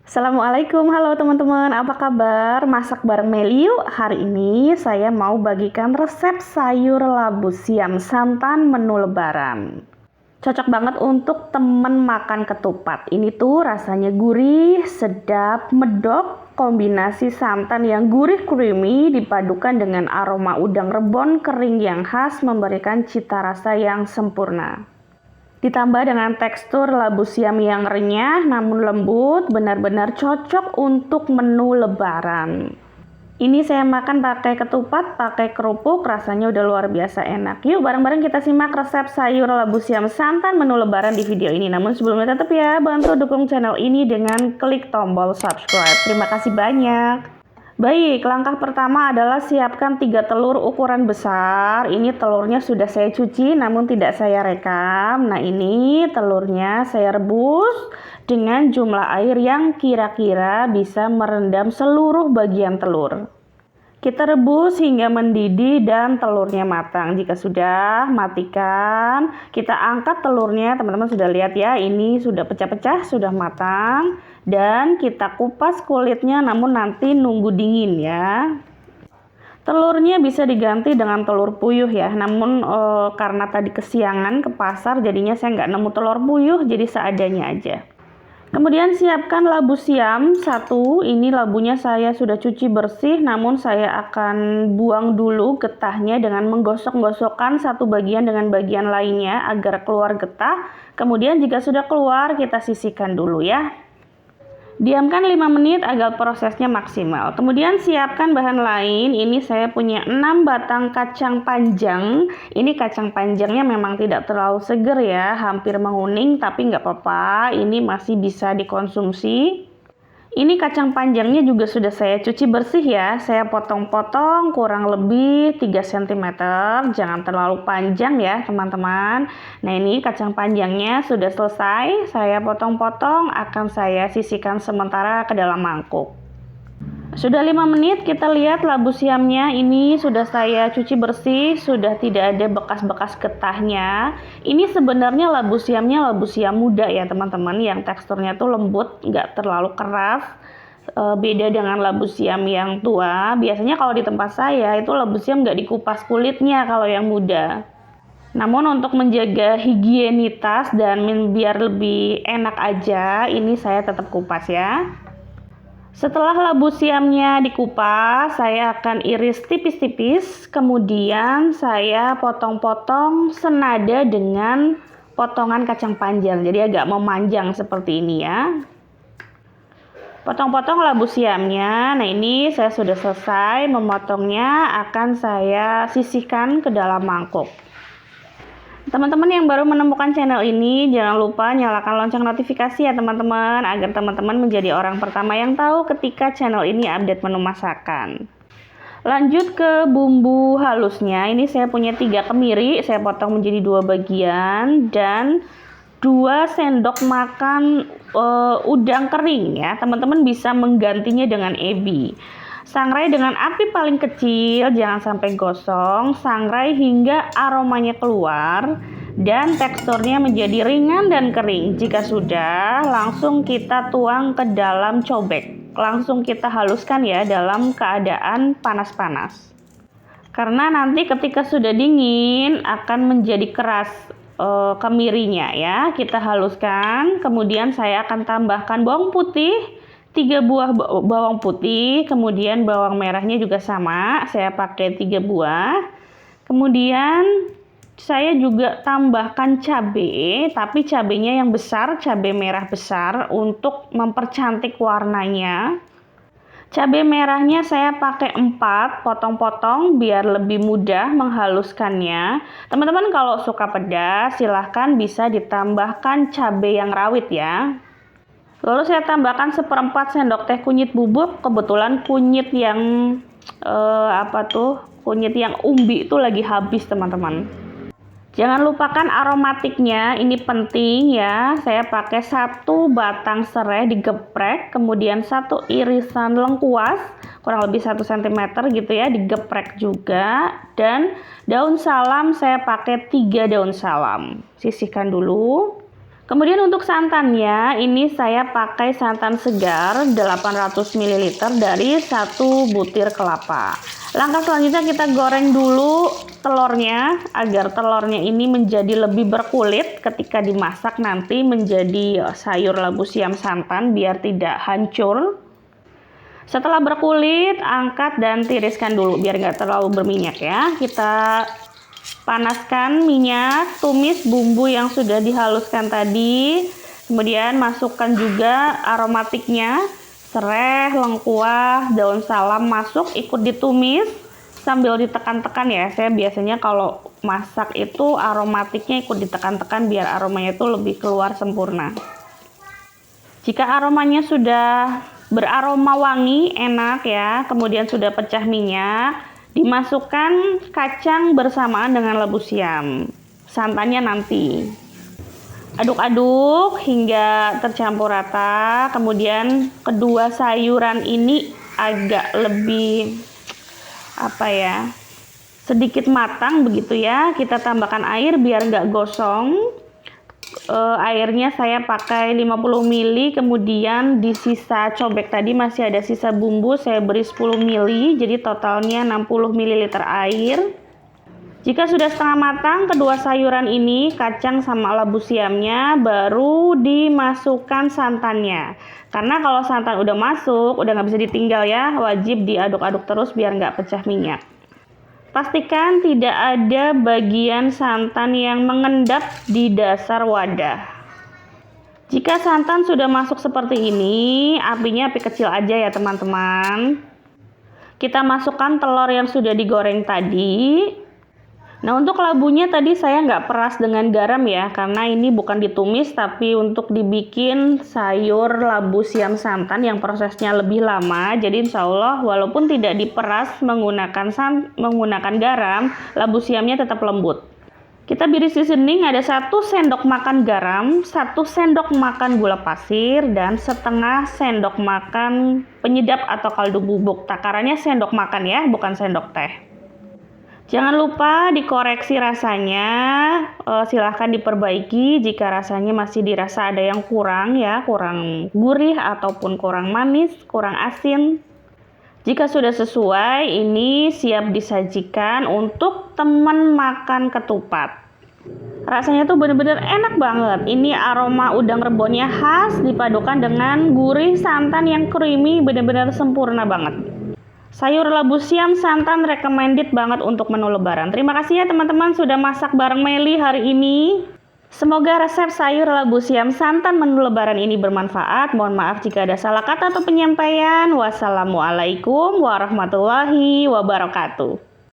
Assalamualaikum, halo teman-teman, apa kabar? Masak bareng Meli yuk. Hari ini saya mau bagikan resep sayur labu siam santan menu lebaran. Cocok banget untuk temen makan ketupat. Ini tuh rasanya gurih, sedap, medok, kombinasi santan yang gurih creamy dipadukan dengan aroma udang rebon kering yang khas memberikan cita rasa yang sempurna. Ditambah dengan tekstur labu siam yang renyah namun lembut, benar-benar cocok untuk menu lebaran. Ini saya makan pakai ketupat, pakai kerupuk, rasanya udah luar biasa enak. Yuk bareng-bareng kita simak resep sayur labu siam santan menu lebaran di video ini. Namun sebelumnya tetap ya, bantu dukung channel ini dengan klik tombol subscribe. Terima kasih banyak. Baik, langkah pertama adalah siapkan 3 telur ukuran besar. Ini telurnya sudah saya cuci namun tidak saya rekam. Nah, ini telurnya saya rebus dengan jumlah air yang kira-kira bisa merendam seluruh bagian telur. Kita rebus hingga mendidih dan telurnya matang. Jika sudah, matikan. Kita angkat telurnya, teman-teman sudah lihat ya, ini sudah pecah-pecah, sudah matang. Dan kita kupas kulitnya, namun nanti nunggu dingin ya. Telurnya bisa diganti dengan telur puyuh ya, namun karena tadi kesiangan ke pasar, jadinya saya nggak nemu telur puyuh, jadi seadanya aja. Kemudian siapkan labu siam 1. Ini labunya saya sudah cuci bersih, namun saya akan buang dulu getahnya dengan menggosok-gosokkan satu bagian dengan bagian lainnya agar keluar getah. Kemudian jika sudah keluar, kita sisihkan dulu ya. Diamkan 5 menit agar prosesnya maksimal. Kemudian siapkan bahan lain. Ini saya punya 6 batang kacang panjang. Ini kacang panjangnya memang tidak terlalu seger ya, hampir menguning, tapi nggak apa-apa. Ini masih bisa dikonsumsi. Ini kacang panjangnya juga sudah saya cuci bersih ya. Saya potong-potong kurang lebih 3 cm. Jangan terlalu panjang ya teman-teman. Nah, ini kacang panjangnya sudah selesai. Saya potong-potong, akan saya sisihkan sementara ke dalam mangkuk. Sudah 5 menit, kita lihat labu siamnya ini sudah saya cuci bersih, sudah tidak ada bekas-bekas getahnya. Ini sebenarnya labu siamnya labu siam muda ya teman-teman, yang teksturnya tuh lembut, nggak terlalu keras. Beda dengan labu siam yang tua. Biasanya kalau di tempat saya itu labu siam nggak dikupas kulitnya kalau yang muda. Namun untuk menjaga higienitas dan biar lebih enak aja, ini saya tetap kupas ya. Setelah labu siamnya dikupas, saya akan iris tipis-tipis, kemudian saya potong-potong senada dengan potongan kacang panjang, jadi agak memanjang seperti ini ya. Potong-potong labu siamnya. Nah, ini saya sudah selesai memotongnya, akan saya sisihkan ke dalam mangkuk. Teman-teman yang baru menemukan channel ini, jangan lupa nyalakan lonceng notifikasi ya teman-teman, agar teman-teman menjadi orang pertama yang tahu ketika channel ini update menu masakan. Lanjut ke bumbu halusnya. Ini saya punya 3 kemiri, saya potong menjadi 2 bagian, dan 2 sendok makan udang kering ya. Teman-teman bisa menggantinya dengan ebi. Sangrai dengan api paling kecil, jangan sampai gosong. Sangrai hingga aromanya keluar dan teksturnya menjadi ringan dan kering. Jika sudah, langsung kita tuang ke dalam cobek. Langsung kita haluskan ya dalam keadaan panas-panas. Karena nanti ketika sudah dingin akan menjadi keras kemirinya ya. Kita haluskan, kemudian saya akan tambahkan bawang putih. 3 buah bawang putih, kemudian bawang merahnya juga sama, saya pakai 3 buah. Kemudian saya juga tambahkan cabai, tapi cabainya yang besar, cabai merah besar untuk mempercantik warnanya. Cabai merahnya saya pakai 4, potong-potong biar lebih mudah menghaluskannya. Teman-teman kalau suka pedas, silahkan bisa ditambahkan cabai yang rawit ya. Lalu saya tambahkan 1/4 sendok teh kunyit bubuk. Kebetulan kunyit yang kunyit yang umbi itu lagi habis teman-teman. Jangan lupakan aromatiknya, ini penting ya. Saya pakai 1 batang serai digeprek, kemudian 1 irisan lengkuas kurang lebih 1 cm gitu ya, digeprek juga. Dan daun salam saya pakai 3 daun salam. Sisihkan dulu. Kemudian untuk santannya, ini saya pakai santan segar 800 ml dari 1 butir kelapa. Langkah selanjutnya kita goreng dulu telurnya agar telurnya ini menjadi lebih berkulit ketika dimasak nanti menjadi sayur labu siam santan biar tidak hancur. Setelah berkulit, angkat dan tiriskan dulu biar nggak terlalu berminyak ya. Kita panaskan minyak, tumis bumbu yang sudah dihaluskan tadi. Kemudian masukkan juga aromatiknya, serai, lengkuas, daun salam masuk, ikut ditumis sambil ditekan-tekan ya. Saya biasanya kalau masak itu aromatiknya ikut ditekan-tekan biar aromanya itu lebih keluar sempurna. Jika aromanya sudah beraroma wangi, enak ya, kemudian sudah pecah minyak, dimasukkan kacang bersamaan dengan labu siam. Santannya nanti. Aduk-aduk hingga tercampur rata. Kemudian kedua sayuran ini agak lebih sedikit matang begitu ya. Kita tambahkan air biar nggak gosong. Airnya saya pakai 50 ml, kemudian di sisa cobek tadi masih ada sisa bumbu, saya beri 10 ml, jadi totalnya 60 ml air. Jika sudah setengah matang kedua sayuran ini, kacang sama labu siamnya, baru dimasukkan santannya. Karena kalau santan udah masuk, udah nggak bisa ditinggal ya, wajib diaduk-aduk terus biar nggak pecah minyak. Pastikan tidak ada bagian santan yang mengendap di dasar wadah. Jika santan sudah masuk seperti ini, apinya api kecil aja ya teman-teman. Kita masukkan telur yang sudah digoreng tadi. Nah, untuk labunya tadi saya nggak peras dengan garam ya, karena ini bukan ditumis tapi untuk dibikin sayur labu siam santan yang prosesnya lebih lama. Jadi insya Allah walaupun tidak diperas menggunakan garam, labu siamnya tetap lembut. Kita beri seasoning ada 1 sendok makan garam, 1 sendok makan gula pasir, dan setengah sendok makan penyedap atau kaldu bubuk. Takarannya sendok makan ya, bukan sendok teh. Jangan lupa dikoreksi rasanya, silahkan diperbaiki jika rasanya masih dirasa ada yang kurang ya, kurang gurih ataupun kurang manis, kurang asin. Jika sudah sesuai, ini siap disajikan untuk teman makan ketupat. Rasanya tuh bener-bener enak banget. Ini aroma udang rebonnya khas dipadukan dengan gurih santan yang creamy, bener-bener sempurna banget. Sayur labu siam santan recommended banget untuk menu lebaran. Terima kasih ya teman-teman sudah masak bareng Meli hari ini. Semoga resep sayur labu siam santan menu lebaran ini bermanfaat. Mohon maaf jika ada salah kata atau penyampaian. Wassalamualaikum warahmatullahi wabarakatuh.